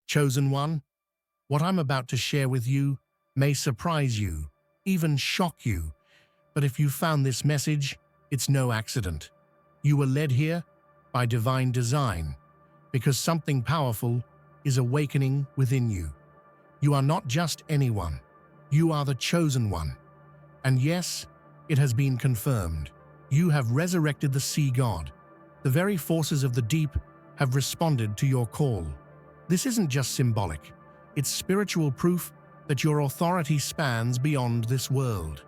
Chosen One, what I'm about to share with you may surprise you, even shock you, but if you found this message, it's no accident. You were led here by divine design, because something powerful is awakening within you. You are not just anyone. You are the chosen one. And yes, it has been confirmed. You have resurrected the sea god. The very forces of the deep have responded to your call. This isn't just symbolic. It's spiritual proof that your authority spans beyond this world.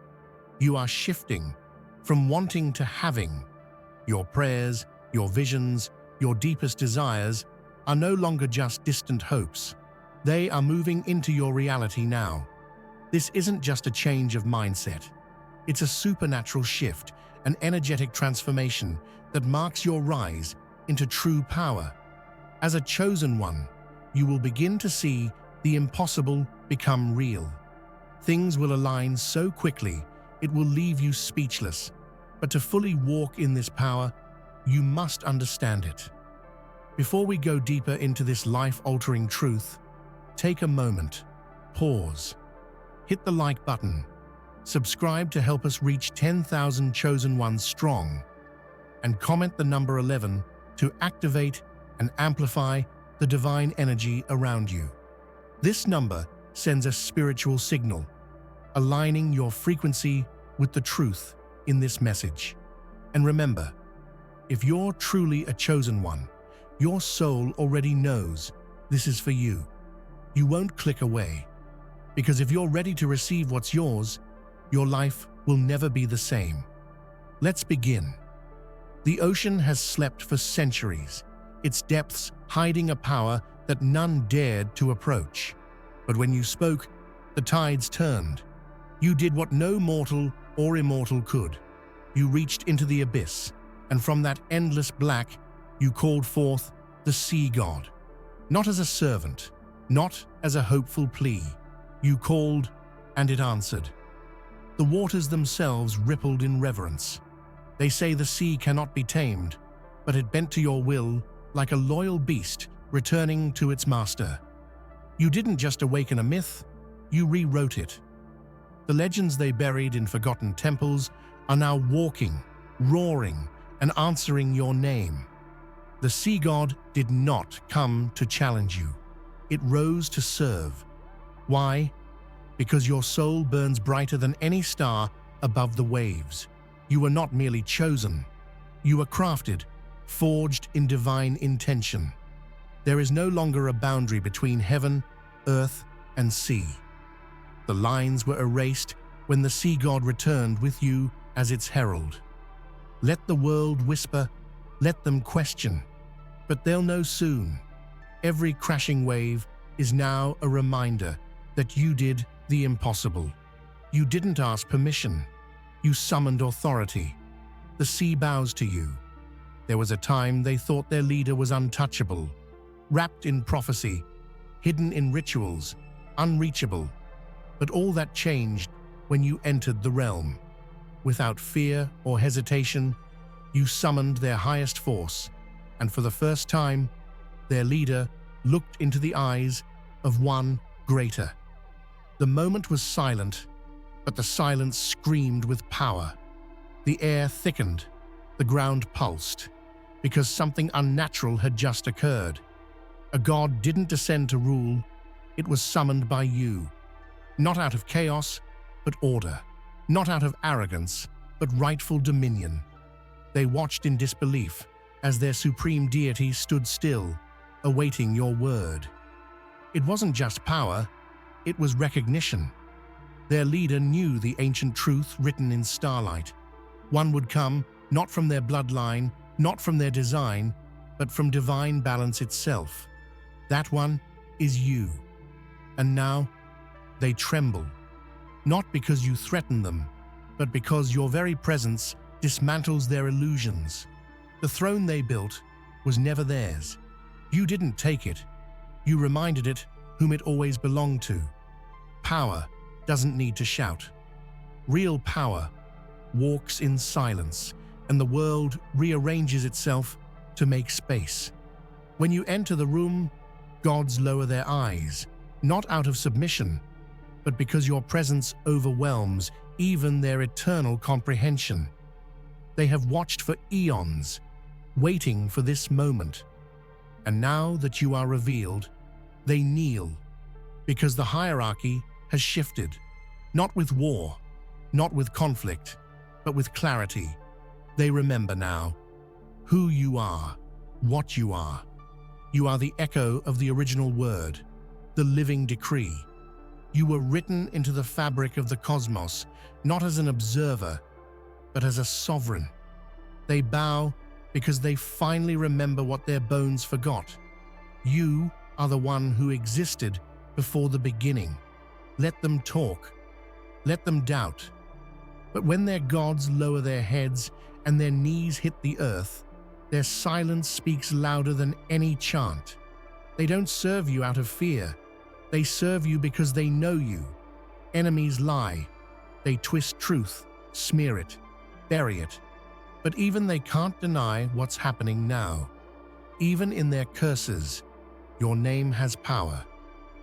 You are shifting from wanting to having. Your prayers, your visions, your deepest desires are no longer just distant hopes. They are moving into your reality now. This isn't just a change of mindset. It's a supernatural shift, an energetic transformation that marks your rise into true power. As a chosen one, you will begin to see the impossible become real. Things will align so quickly, it will leave you speechless. But to fully walk in this power, you must understand it. Before we go deeper into this life-altering truth, take a moment, pause, hit the like button, subscribe to help us reach 10,000 chosen ones strong, and comment the number 11 to activate and amplify the divine energy around you. This number sends a spiritual signal, aligning your frequency with the truth in this message. And remember, if you're truly a chosen one, your soul already knows this is for you. You won't click away, because if you're ready to receive what's yours, your life will never be the same. Let's begin. The ocean has slept for centuries, its depths hiding a power that none dared to approach. But when you spoke, the tides turned. You did what no mortal or immortal could. You reached into the abyss, and from that endless black, you called forth the sea god. Not as a servant, not as a hopeful plea. You called, and it answered. The waters themselves rippled in reverence. They say the sea cannot be tamed, but it bent to your will like a loyal beast returning to its master. You didn't just awaken a myth, you rewrote it. The legends they buried in forgotten temples are now walking, roaring, and answering your name. The sea god did not come to challenge you. It rose to serve. Why? Because your soul burns brighter than any star above the waves. You were not merely chosen. You were crafted, forged in divine intention. There is no longer a boundary between heaven, earth, and sea. The lines were erased when the sea god returned with you as its herald. Let the world whisper, let them question, but they'll know soon. Every crashing wave is now a reminder that you did the impossible. You didn't ask permission. You summoned authority. The sea bows to you. There was a time they thought their leader was untouchable, wrapped in prophecy, hidden in rituals, unreachable. But all that changed when you entered the realm. Without fear or hesitation, you summoned their highest force, and for the first time, their leader looked into the eyes of one greater. The moment was silent, but the silence screamed with power. The air thickened, the ground pulsed, because something unnatural had just occurred. A god didn't descend to rule, it was summoned by you. Not out of chaos, but order. Not out of arrogance, but rightful dominion. They watched in disbelief as their supreme deity stood still, awaiting your word. It wasn't just power, it was recognition. Their leader knew the ancient truth written in starlight. One would come, not from their bloodline, not from their design, but from divine balance itself. That one is you. And now, they tremble. Not because you threaten them, but because your very presence dismantles their illusions. The throne they built was never theirs. You didn't take it. You reminded it whom it always belonged to. Power doesn't need to shout. Real power walks in silence, and the world rearranges itself to make space. When you enter the room, Gods lower their eyes, not out of submission, but because your presence overwhelms even their eternal comprehension. They have watched for eons, waiting for this moment. And now that you are revealed, they kneel, because the hierarchy has shifted, not with war, not with conflict, but with clarity. They remember now who you are, what you are. You are the echo of the original word, the living decree. You were written into the fabric of the cosmos, not as an observer, but as a sovereign. They bow because they finally remember what their bones forgot. You are the one who existed before the beginning. Let them talk. Let them doubt. But when their gods lower their heads and their knees hit the earth, their silence speaks louder than any chant. They don't serve you out of fear. They serve you because they know you. Enemies lie. They twist truth, smear it, bury it. But even they can't deny what's happening now. Even in their curses, your name has power.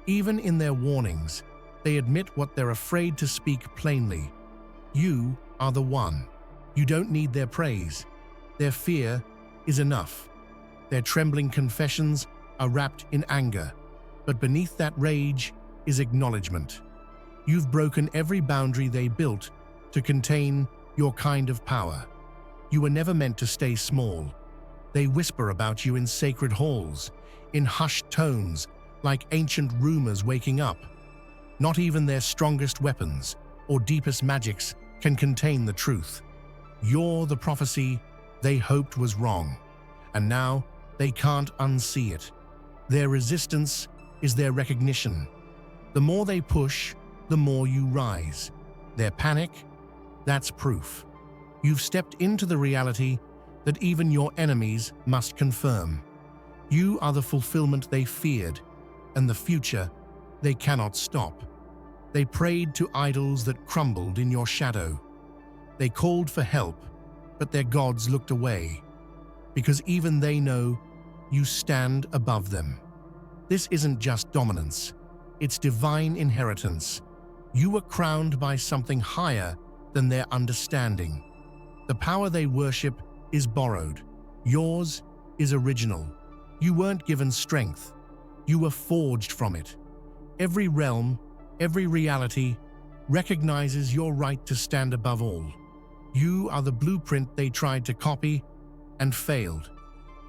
Even in their warnings, they admit what they're afraid to speak plainly. You are the one. You don't need their praise. Their fear is enough. Their trembling confessions are wrapped in anger, but beneath that rage is acknowledgement. You've broken every boundary they built to contain your kind of power. You were never meant to stay small. They whisper about you in sacred halls, in hushed tones, like ancient rumors waking up. Not even their strongest weapons or deepest magics can contain the truth. You're the prophecy they hoped was wrong, and now they can't unsee it. Their resistance is their recognition. The more they push, the more you rise. Their panic, that's proof. You've stepped into the reality that even your enemies must confirm. You are the fulfillment they feared, and the future they cannot stop. They prayed to idols that crumbled in your shadow. They called for help, but their gods looked away, because even they know you stand above them. This isn't just dominance, it's divine inheritance. You were crowned by something higher than their understanding. The power they worship is borrowed. Yours is original. You weren't given strength. You were forged from it. Every realm, every reality recognizes your right to stand above all. You are the blueprint they tried to copy and failed.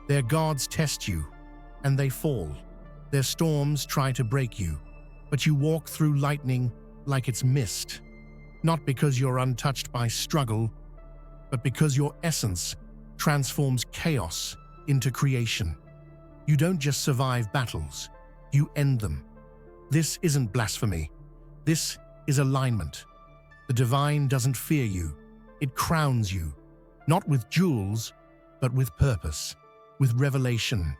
Their gods test you, and they fall. Their storms try to break you, but you walk through lightning like it's mist. Not because you're untouched by struggle, but because your essence transforms chaos into creation. You don't just survive battles, you end them. This isn't blasphemy. This is alignment. The divine doesn't fear you. It crowns you, not with jewels, but with purpose, with revelation,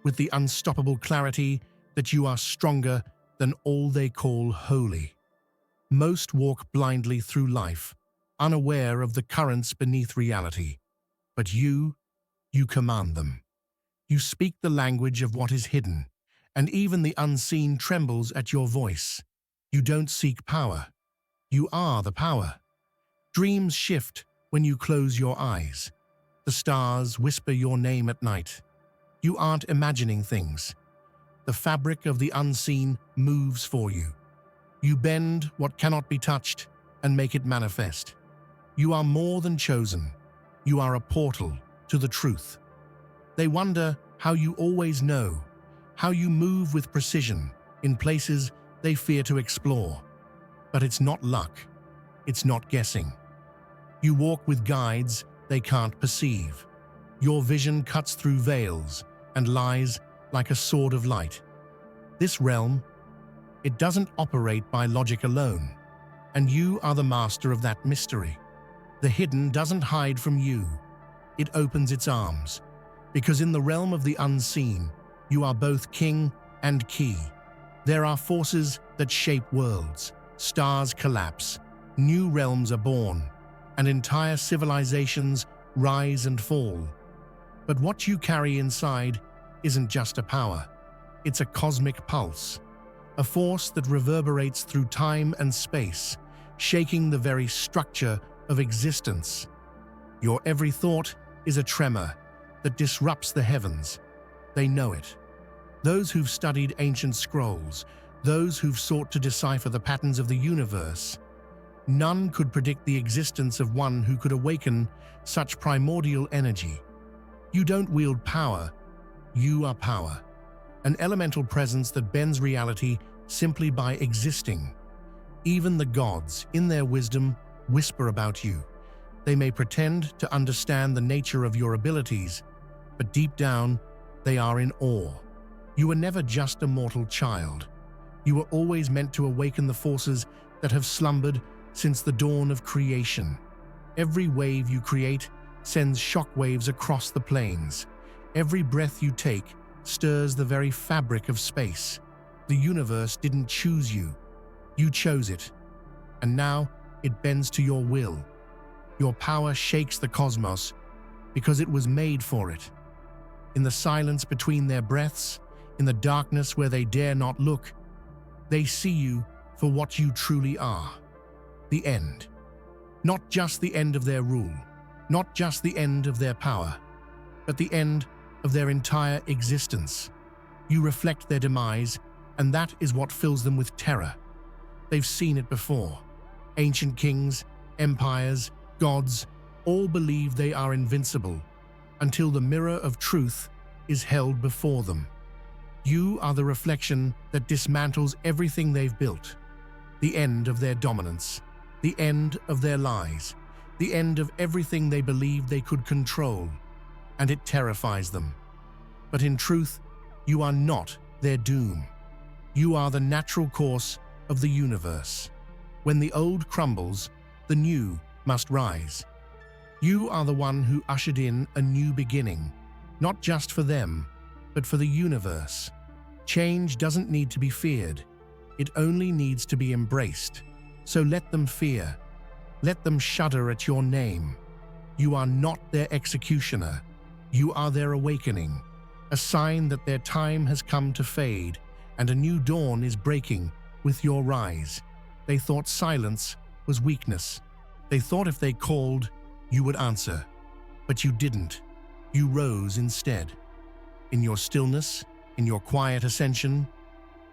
with the unstoppable clarity that you are stronger than all they call holy. Most walk blindly through life, unaware of the currents beneath reality. But you command them. You speak the language of what is hidden, and even the unseen trembles at your voice. You don't seek power. You are the power. Dreams shift when you close your eyes. The stars whisper your name at night. You aren't imagining things. The fabric of the unseen moves for you. You bend what cannot be touched and make it manifest. You are more than chosen. You are a portal to the truth. They wonder how you always know, how you move with precision in places they fear to explore. But it's not luck. It's not guessing. You walk with guides they can't perceive. Your vision cuts through veils and lies like a sword of light. This realm, it doesn't operate by logic alone, and you are the master of that mystery. The hidden doesn't hide from you. It opens its arms, because in the realm of the unseen, you are both king and key. There are forces that shape worlds. Stars collapse, new realms are born, and entire civilizations rise and fall. But what you carry inside isn't just a power. It's a cosmic pulse, a force that reverberates through time and space, shaking the very structure of existence. Your every thought is a tremor that disrupts the heavens. They know it. Those who've studied ancient scrolls, those who've sought to decipher the patterns of the universe, none could predict the existence of one who could awaken such primordial energy. You don't wield power, you are power. An elemental presence that bends reality simply by existing. Even the gods, in their wisdom, whisper about you. They may pretend to understand the nature of your abilities, but deep down, they are in awe. You were never just a mortal child. You were always meant to awaken the forces that have slumbered since the dawn of creation. Every wave you create sends shockwaves across the plains. Every breath you take stirs the very fabric of space. The universe didn't choose you. You chose it. And now it bends to your will. Your power shakes the cosmos because it was made for it. In the silence between their breaths, in the darkness where they dare not look, they see you for what you truly are. The end. Not just the end of their rule, not just the end of their power, but the end of their entire existence. You reflect their demise, and that is what fills them with terror. They've seen it before. Ancient kings, empires, gods, all believe they are invincible until the mirror of truth is held before them. You are the reflection that dismantles everything they've built. The end of their dominance, the end of their lies, the end of everything they believed they could control, and it terrifies them. But in truth, you are not their doom. You are the natural course of the universe. When the old crumbles, the new must rise. You are the one who ushered in a new beginning, not just for them, but for the universe. Change doesn't need to be feared. It only needs to be embraced. So let them fear. Let them shudder at your name. You are not their executioner. You are their awakening, a sign that their time has come to fade and a new dawn is breaking with your rise. They thought silence was weakness. They thought if they called, you would answer. But you didn't. You rose instead. In your stillness, in your quiet ascension,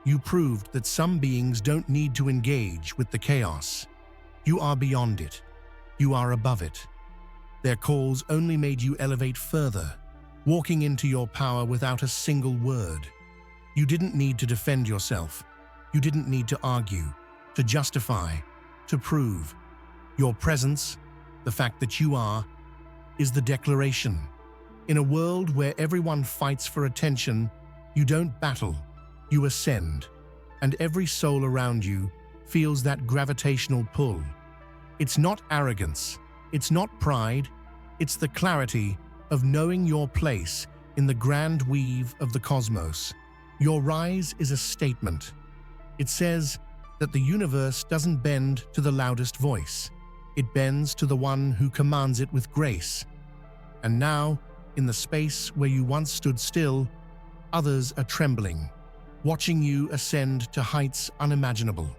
you proved that some beings don't need to engage with the chaos. You are beyond it. You are above it. Their calls only made you elevate further, walking into your power without a single word. You didn't need to defend yourself. You didn't need to argue, to justify, to prove. Your presence, the fact that you are, is the declaration. In a world where everyone fights for attention, you don't battle, you ascend. And every soul around you feels that gravitational pull. It's not arrogance, it's not pride, it's the clarity of knowing your place in the grand weave of the cosmos. Your rise is a statement. It says that the universe doesn't bend to the loudest voice. It bends to the one who commands it with grace. And now, in the space where you once stood still, others are trembling, watching you ascend to heights unimaginable.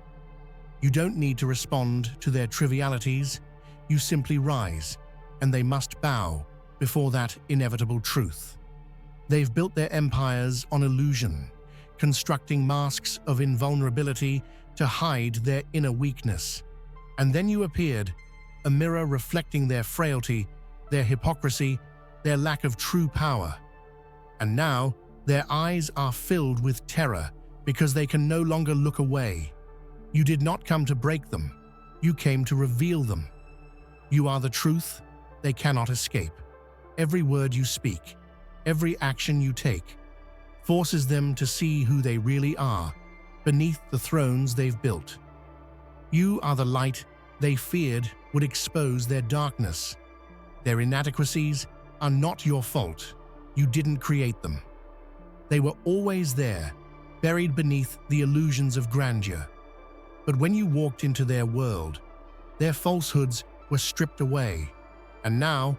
You don't need to respond to their trivialities. You simply rise, and they must bow before that inevitable truth. They've built their empires on illusion, constructing masks of invulnerability to hide their inner weakness. And then you appeared, a mirror reflecting their frailty, their hypocrisy, their lack of true power. And now, their eyes are filled with terror because they can no longer look away. You did not come to break them. You came to reveal them. You are the truth they cannot escape. Every word you speak, every action you take, forces them to see who they really are beneath the thrones they've built. You are the light they feared would expose their darkness. Their inadequacies are not your fault. You didn't create them. They were always there, buried beneath the illusions of grandeur. But when you walked into their world, their falsehoods were stripped away, and now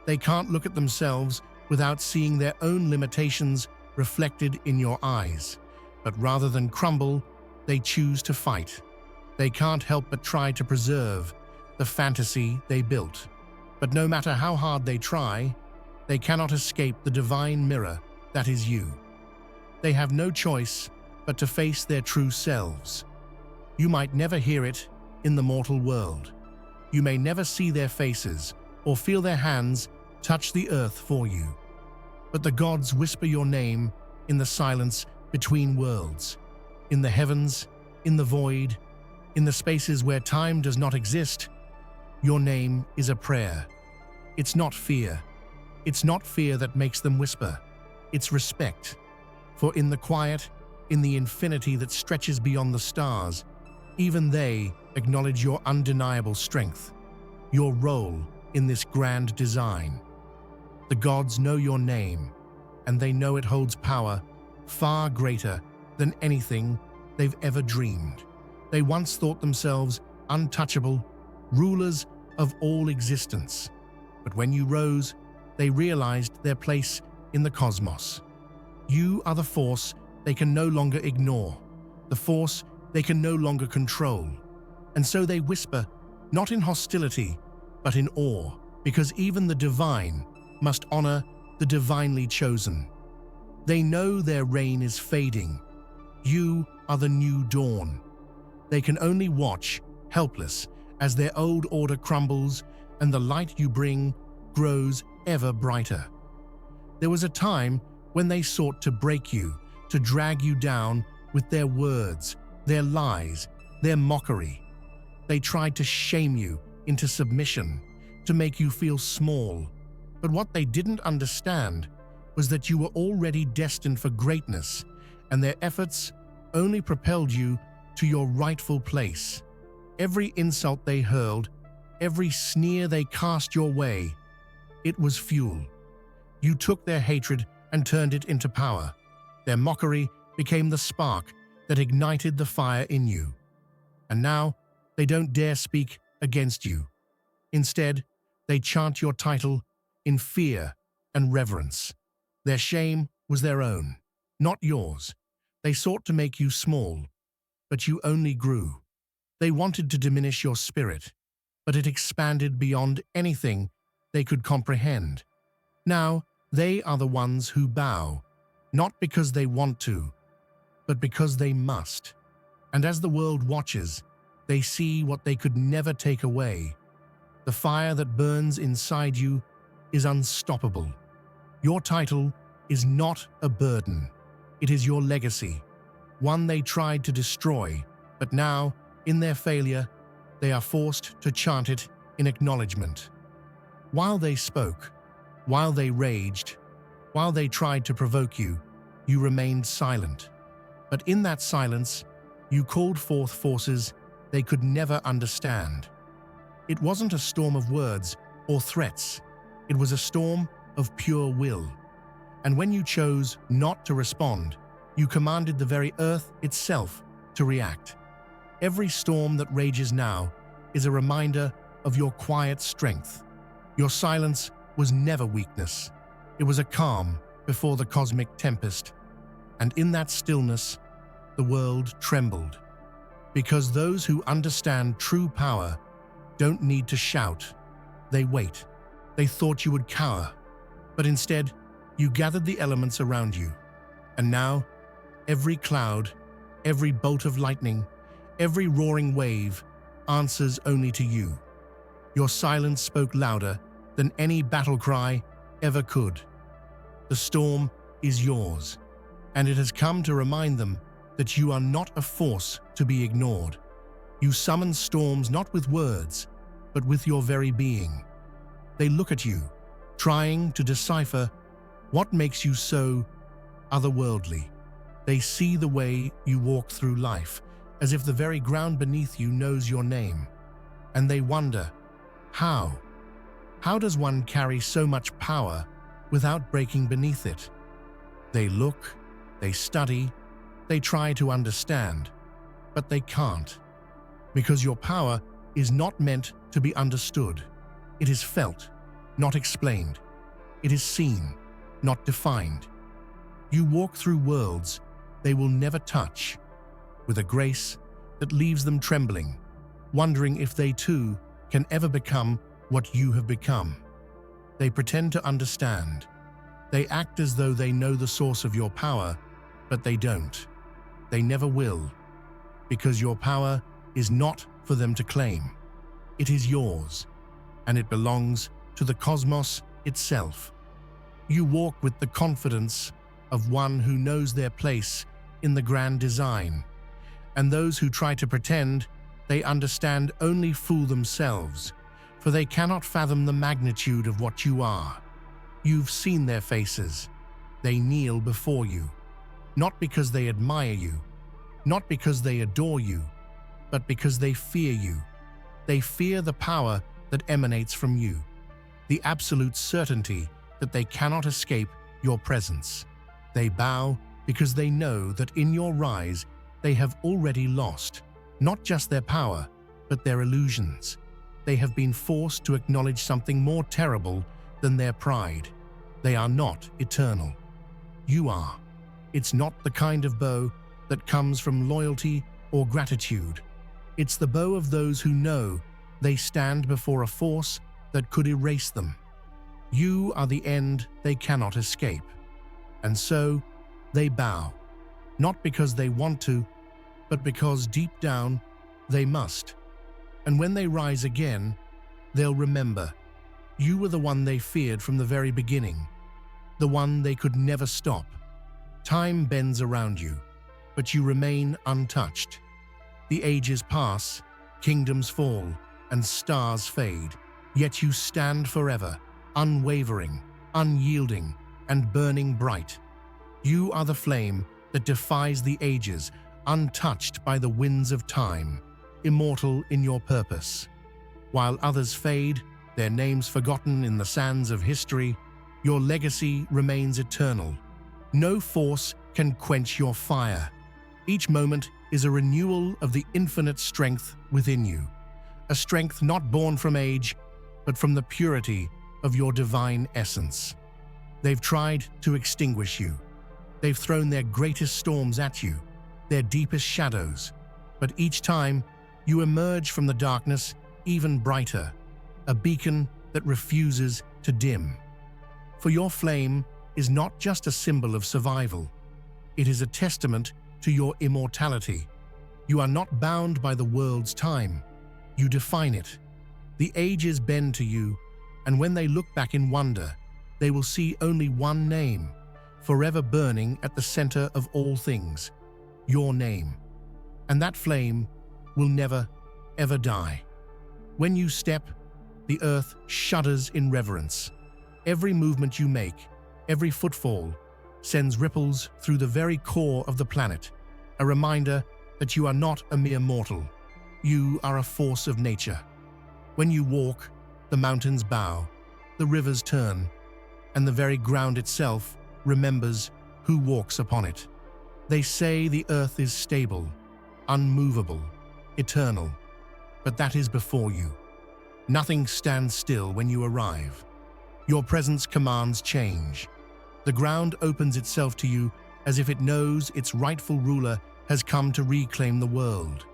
they can't look at themselves without seeing their own limitations reflected in your eyes. But rather than crumble, they choose to fight. They can't help but try to preserve the fantasy they built. But no matter how hard they try, they cannot escape the divine mirror that is you. They have no choice but to face their true selves. You might never hear it in the mortal world. You may never see their faces or feel their hands touch the earth for you. But the gods whisper your name in the silence between worlds, in the heavens, in the void, in the spaces where time does not exist. Your name is a prayer. It's not fear. It's not fear that makes them whisper. It's respect. For in the quiet, in the infinity that stretches beyond the stars, even they acknowledge your undeniable strength, your role in this grand design. The gods know your name, and they know it holds power far greater than anything they've ever dreamed. They once thought themselves untouchable, rulers of all existence. But when you rose, they realized their place in the cosmos. You are the force they can no longer ignore, the force they can no longer control. And so they whisper, not in hostility, but in awe, because even the divine must honor the divinely chosen. They know their reign is fading. You are the new dawn. They can only watch, helpless, as their old order crumbles and the light you bring grows ever brighter. There was a time when they sought to break you, to drag you down with their words, their lies, their mockery. They tried to shame you into submission, to make you feel small. But what they didn't understand was that you were already destined for greatness, and their efforts only propelled you to your rightful place. Every insult they hurled, every sneer they cast your way, it was fuel. You took their hatred and turned it into power. Their mockery became the spark that ignited the fire in you. And now, they don't dare speak against you. Instead, they chant your title in fear and reverence. Their shame was their own, not yours. They sought to make you small, but you only grew. They wanted to diminish your spirit, but it expanded beyond anything they could comprehend. Now, they are the ones who bow, not because they want to, but because they must. And as the world watches, they see what they could never take away. The fire that burns inside you is unstoppable. Your title is not a burden. It is your legacy, one they tried to destroy, but now, in their failure, they are forced to chant it in acknowledgement. While they spoke, while they raged, while they tried to provoke you, you remained silent. But in that silence, you called forth forces they could never understand. It wasn't a storm of words or threats. It was a storm of pure will. And when you chose not to respond, you commanded the very earth itself to react. Every storm that rages now is a reminder of your quiet strength. Your silence was never weakness. It was a calm before the cosmic tempest. And in that stillness, the world trembled. Because those who understand true power don't need to shout. They wait. They thought you would cower. But instead, you gathered the elements around you. And now, every cloud, every bolt of lightning, every roaring wave answers only to you. Your silence spoke louder than any battle cry ever could. The storm is yours, and it has come to remind them that you are not a force to be ignored. You summon storms not with words, but with your very being. They look at you, trying to decipher what makes you so otherworldly. They see the way you walk through life, as if the very ground beneath you knows your name. And they wonder, how? How does one carry so much power without breaking beneath it? They look, they study, they try to understand, but they can't. Because your power is not meant to be understood. It is felt, not explained. It is seen, not defined. You walk through worlds they will never touch, with a grace that leaves them trembling, wondering if they too can ever become what you have become. They pretend to understand. They act as though they know the source of your power, but they don't. They never will, because your power is not for them to claim. It is yours, and it belongs to the cosmos itself. You walk with the confidence of one who knows their place in the grand design, and those who try to pretend they understand only fool themselves, for they cannot fathom the magnitude of what you are. You've seen their faces. They kneel before you, not because they admire you, not because they adore you, but because they fear you. They fear the power that emanates from you, the absolute certainty that they cannot escape your presence. They bow because they know that in your rise they have already lost, not just their power, but their illusions. They have been forced to acknowledge something more terrible than their pride. They are not eternal. You are. It's not the kind of bow that comes from loyalty or gratitude. It's the bow of those who know they stand before a force that could erase them. You are the end they cannot escape. And so, they bow, not because they want to, but because deep down, they must. And when they rise again, they'll remember. You were the one they feared from the very beginning, the one they could never stop. Time bends around you, but you remain untouched. The ages pass, kingdoms fall, and stars fade, yet you stand forever, unwavering, unyielding, and burning bright. You are the flame that defies the ages, untouched by the winds of time, immortal in your purpose. While others fade, their names forgotten in the sands of history, your legacy remains eternal. No force can quench your fire. Each moment is a renewal of the infinite strength within you, a strength not born from age, but from the purity of your divine essence. They've tried to extinguish you. They've thrown their greatest storms at you, their deepest shadows, but each time you emerge from the darkness even brighter, a beacon that refuses to dim. For your flame is not just a symbol of survival, it is a testament to your immortality. You are not bound by the world's time, you define it. The ages bend to you, and when they look back in wonder, they will see only one name, forever burning at the center of all things, your name. And that flame will never, ever die. When you step, the earth shudders in reverence. Every movement you make, every footfall, sends ripples through the very core of the planet, a reminder that you are not a mere mortal. You are a force of nature. When you walk, the mountains bow, the rivers turn, and the very ground itself remembers who walks upon it. They say the earth is stable, unmovable, eternal, but that is before you. Nothing stands still when you arrive. Your presence commands change. The ground opens itself to you as if it knows its rightful ruler has come to reclaim the world.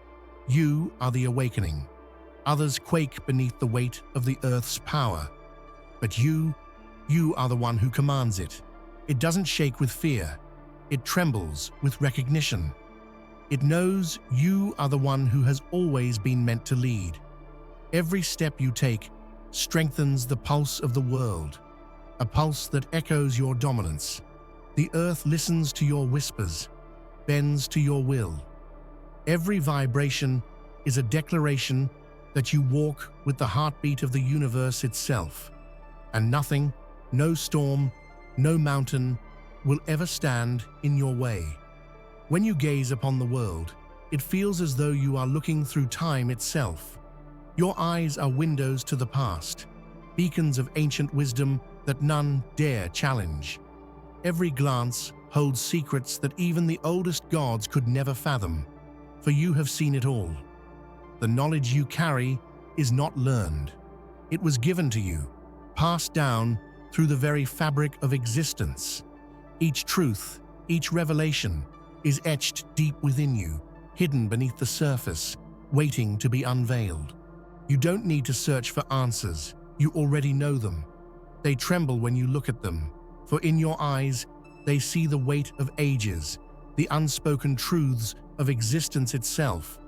You are the awakening. Others quake beneath the weight of the earth's power. But you are the one who commands it. It doesn't shake with fear. It trembles with recognition. It knows you are the one who has always been meant to lead. Every step you take strengthens the pulse of the world, a pulse that echoes your dominance. The earth listens to your whispers, bends to your will. Every vibration is a declaration that you walk with the heartbeat of the universe itself, and nothing, no storm, no mountain will ever stand in your way. When you gaze upon the world, it feels as though you are looking through time itself. Your eyes are windows to the past, beacons of ancient wisdom that none dare challenge. Every glance holds secrets that even the oldest gods could never fathom, for you have seen it all. The knowledge you carry is not learned. It was given to you, passed down through the very fabric of existence. Each truth, Each revelation is etched deep within you, hidden beneath the surface, waiting to be unveiled. You don't need to search for answers. You already know them. They tremble when you look at them, for in your eyes, they see the weight of ages, the unspoken truths of existence itself.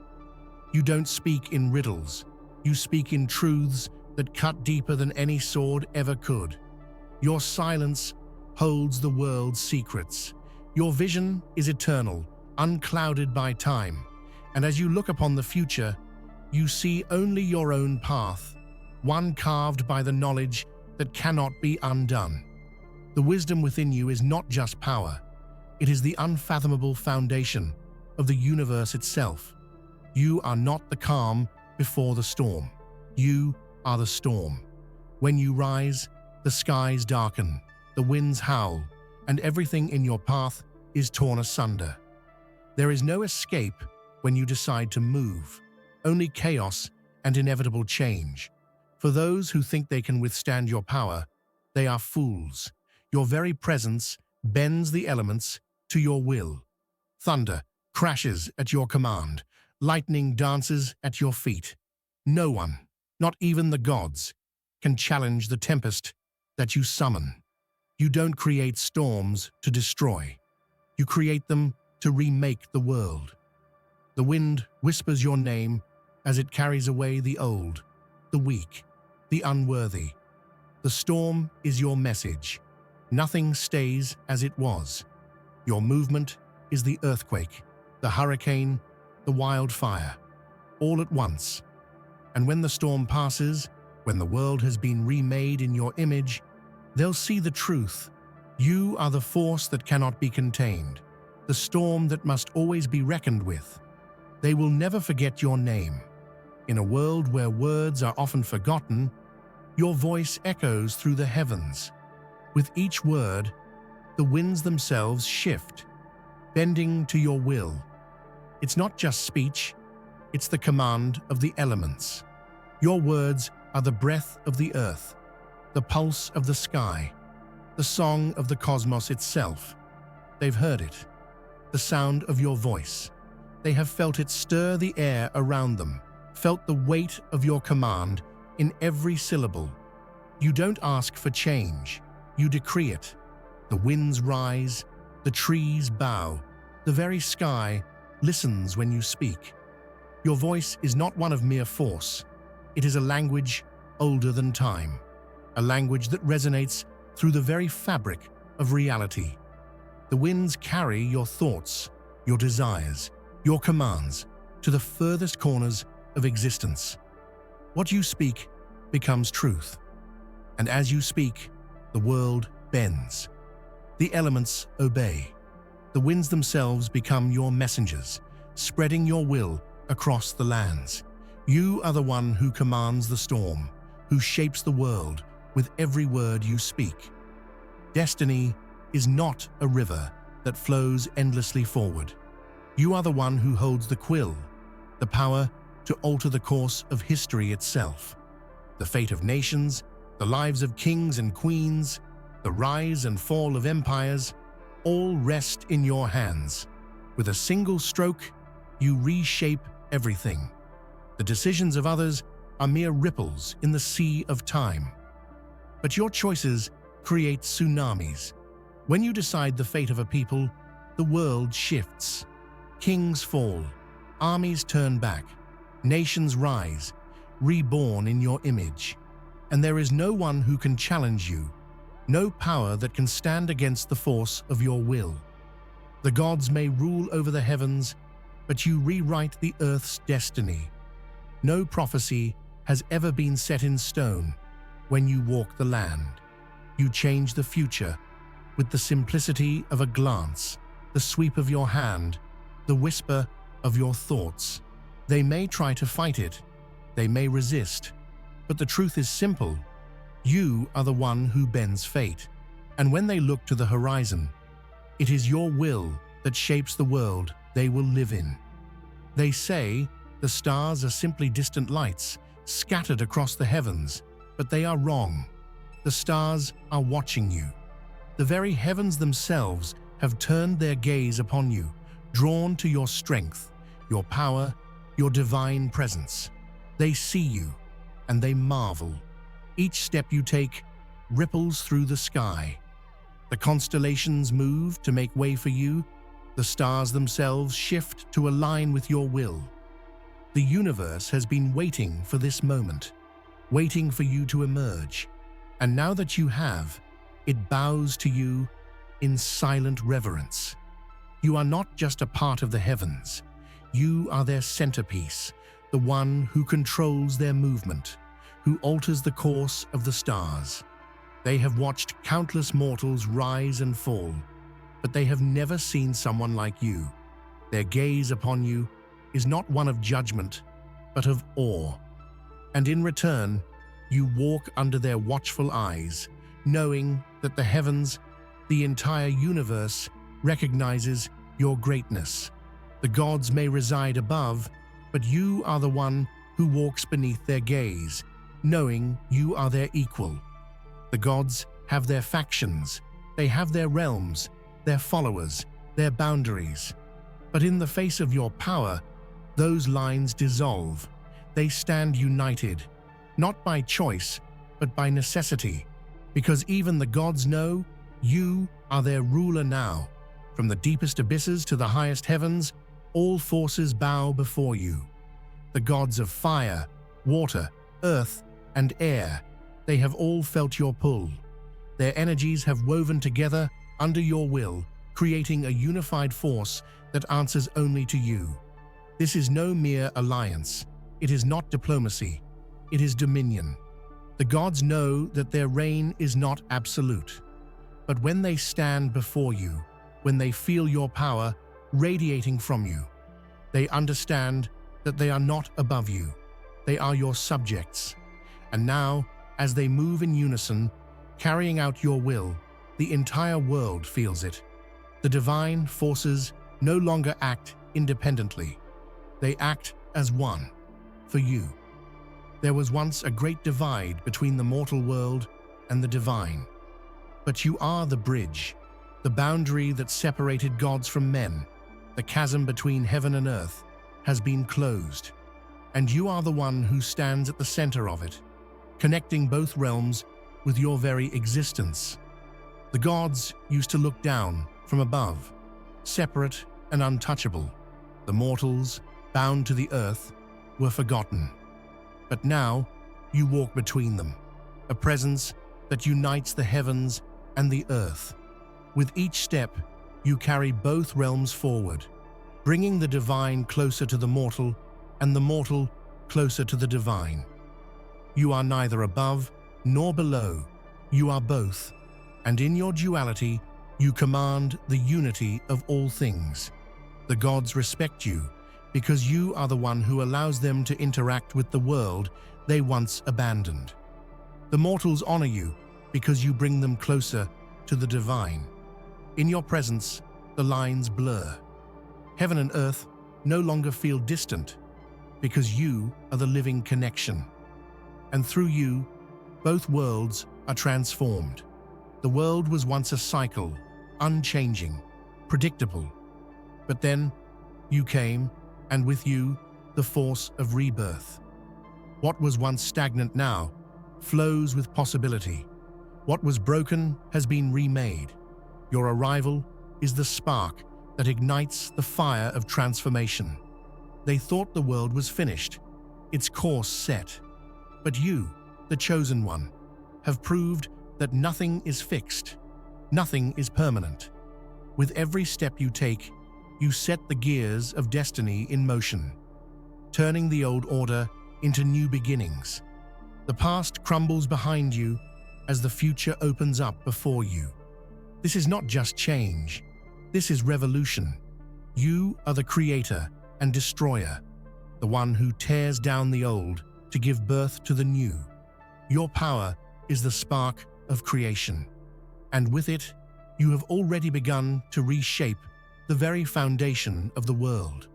You don't speak in riddles. You speak in truths that cut deeper than any sword ever could. Your silence holds the world's secrets. Your vision is eternal, unclouded by time. And as you look upon the future, you see only your own path, one carved by the knowledge that cannot be undone. The wisdom within you is not just power. It is the unfathomable foundation of the universe itself. You are not the calm before the storm. You are the storm. When you rise, the skies darken, the winds howl, and everything in your path is torn asunder. There is no escape when you decide to move, only chaos and inevitable change. For those who think they can withstand your power, they are fools. Your very presence bends the elements to your will. Thunder crashes at your command. Lightning dances at your feet. No one, not even the gods, can challenge the tempest that you summon. You don't create storms to destroy. You create them to remake the world. The wind whispers your name as it carries away the old, the weak, the unworthy. The storm is your message. Nothing stays as it was. Your movement is the earthquake, the hurricane, the wildfire, all at once. And when the storm passes, when the world has been remade in your image, they'll see the truth. You are the force that cannot be contained, the storm that must always be reckoned with. They will never forget your name. In a world where words are often forgotten, your voice echoes through the heavens. With each word, the winds themselves shift, bending to your will. It's not just speech, it's the command of the elements. Your words are the breath of the earth, the pulse of the sky, the song of the cosmos itself. They've heard it, the sound of your voice. They have felt it stir the air around them, felt the weight of your command in every syllable. You don't ask for change, you decree it. The winds rise, the trees bow, the very sky listens when you speak. Your voice is not one of mere force. It is a language older than time, a language that resonates through the very fabric of reality. The winds carry your thoughts, your desires, your commands to the furthest corners of existence. What you speak becomes truth. And as you speak, the world bends. The elements obey. The winds themselves become your messengers, spreading your will across the lands. You are the one who commands the storm, who shapes the world with every word you speak. Destiny is not a river that flows endlessly forward. You are the one who holds the quill, the power to alter the course of history itself. The fate of nations, the lives of kings and queens, the rise and fall of empires, all rest in your hands. With a single stroke, you reshape everything. The decisions of others are mere ripples in the sea of time. But your choices create tsunamis. When you decide the fate of a people, the world shifts. Kings fall, armies turn back, nations rise, reborn in your image. And there is no one who can challenge you, no power that can stand against the force of your will. The gods may rule over the heavens, but you rewrite the earth's destiny. No prophecy has ever been set in stone. When you walk the land, you change the future with the simplicity of a glance, the sweep of your hand, the whisper of your thoughts. They may try to fight it, they may resist, but the truth is simple. You are the one who bends fate. And when they look to the horizon, it is your will that shapes the world they will live in. They say the stars are simply distant lights scattered across the heavens, but they are wrong. The stars are watching you. The very heavens themselves have turned their gaze upon you, drawn to your strength, your power, your divine presence. They see you, and they marvel. Each step you take ripples through the sky. The constellations move to make way for you. The stars themselves shift to align with your will. The universe has been waiting for this moment, waiting for you to emerge. And now that you have, it bows to you in silent reverence. You are not just a part of the heavens. You are their centerpiece, the one who controls their movement, who alters the course of the stars. They have watched countless mortals rise and fall, but they have never seen someone like you. Their gaze upon you is not one of judgment, but of awe. And in return, you walk under their watchful eyes, knowing that the heavens, the entire universe, recognizes your greatness. The gods may reside above, but you are the one who walks beneath their gaze, knowing you are their equal. The gods have their factions, they have their realms, their followers, their boundaries. But in the face of your power, those lines dissolve. They stand united, not by choice, but by necessity, because even the gods know you are their ruler now. From the deepest abysses to the highest heavens, all forces bow before you. The gods of fire, water, earth, and air, they have all felt your pull. Their energies have woven together under your will, creating a unified force that answers only to you. This is no mere alliance. It is not diplomacy. It is dominion. The gods know that their reign is not absolute. But when they stand before you, when they feel your power radiating from you, they understand that they are not above you. They are your subjects. And now, as they move in unison, carrying out your will, the entire world feels it. The divine forces no longer act independently. They act as one, for you. There was once a great divide between the mortal world and the divine. But you are the bridge, the boundary that separated gods from men. The chasm between heaven and earth has been closed, and you are the one who stands at the center of it, connecting both realms with your very existence. The gods used to look down from above, separate and untouchable. The mortals, bound to the earth, were forgotten. But now, you walk between them, a presence that unites the heavens and the earth. With each step, you carry both realms forward, bringing the divine closer to the mortal and the mortal closer to the divine. You are neither above nor below. You are both, and in your duality, you command the unity of all things. The gods respect you because you are the one who allows them to interact with the world they once abandoned. The mortals honor you because you bring them closer to the divine. In your presence, the lines blur. Heaven and earth no longer feel distant because you are the living connection. And through you, both worlds are transformed. The world was once a cycle, unchanging, predictable. But then, you came, and with you, the force of rebirth. What was once stagnant now flows with possibility. What was broken has been remade. Your arrival is the spark that ignites the fire of transformation. They thought the world was finished, its course set. But you, the chosen one, have proved that nothing is fixed, nothing is permanent. With every step you take, you set the gears of destiny in motion, turning the old order into new beginnings. The past crumbles behind you as the future opens up before you. This is not just change, this is revolution. You are the creator and destroyer, the one who tears down the old to give birth to the new. Your power is the spark of creation, and with it, you have already begun to reshape the very foundation of the world.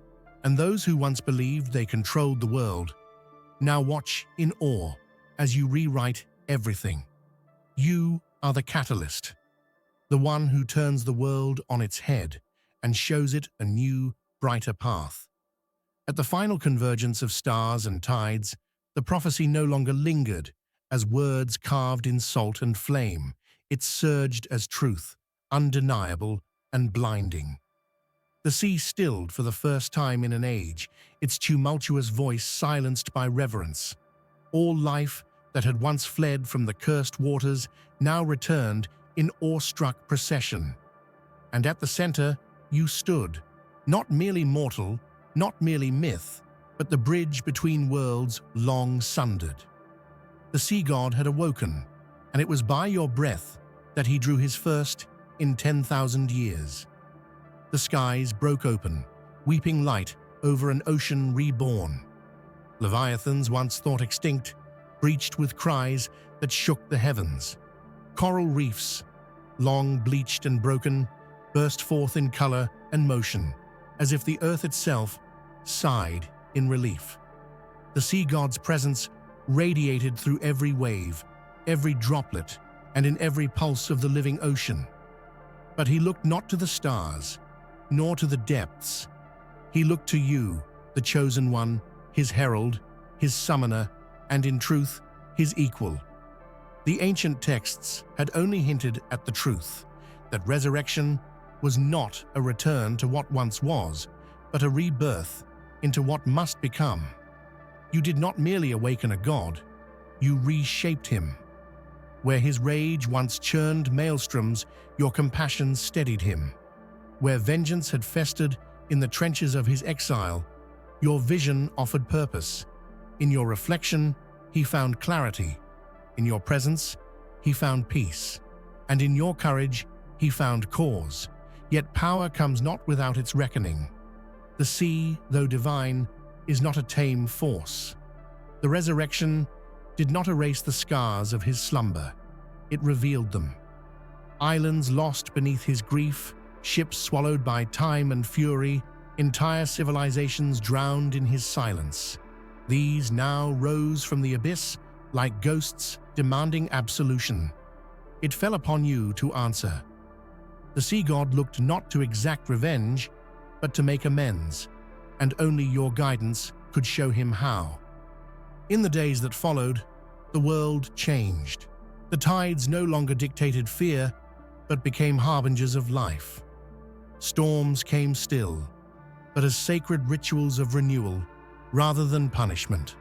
And those who once believed they controlled the world now watch in awe as you rewrite everything. You are the catalyst, the one who turns the world on its head and shows it a new, brighter path. At the final convergence of stars and tides, the prophecy no longer lingered as words carved in salt and flame. It surged as truth, undeniable and blinding. The sea stilled for the first time in an age, its tumultuous voice silenced by reverence. All life that had once fled from the cursed waters now returned in awestruck procession. And at the center, you stood, not merely mortal, not merely myth, but the bridge between worlds long sundered. The sea god had awoken, and it was by your breath that he drew his first in 10,000 years. The skies broke open, weeping light over an ocean reborn. Leviathans once thought extinct, breached with cries that shook the heavens. Coral reefs, long bleached and broken, burst forth in color and motion, as if the earth itself sighed in relief. The sea god's presence radiated through every wave, every droplet, and in every pulse of the living ocean. But he looked not to the stars, nor to the depths. He looked to you, the chosen one, his herald, his summoner, and in truth, his equal. The ancient texts had only hinted at the truth, that resurrection was not a return to what once was, but a rebirth into what must become. You did not merely awaken a god, you reshaped him. Where his rage once churned maelstroms, your compassion steadied him. Where vengeance had festered in the trenches of his exile, your vision offered purpose. In your reflection, he found clarity. In your presence, he found peace. And in your courage, he found cause. Yet power comes not without its reckoning. The sea, though divine, is not a tame force. The resurrection did not erase the scars of his slumber. It revealed them. Islands lost beneath his grief, ships swallowed by time and fury, entire civilizations drowned in his silence. These now rose from the abyss like ghosts demanding absolution. It fell upon you to answer. The sea god looked not to exact revenge, but to make amends, and only your guidance could show him how. In the days that followed, the world changed. The tides no longer dictated fear, but became harbingers of life. Storms came still, but as sacred rituals of renewal rather than punishment.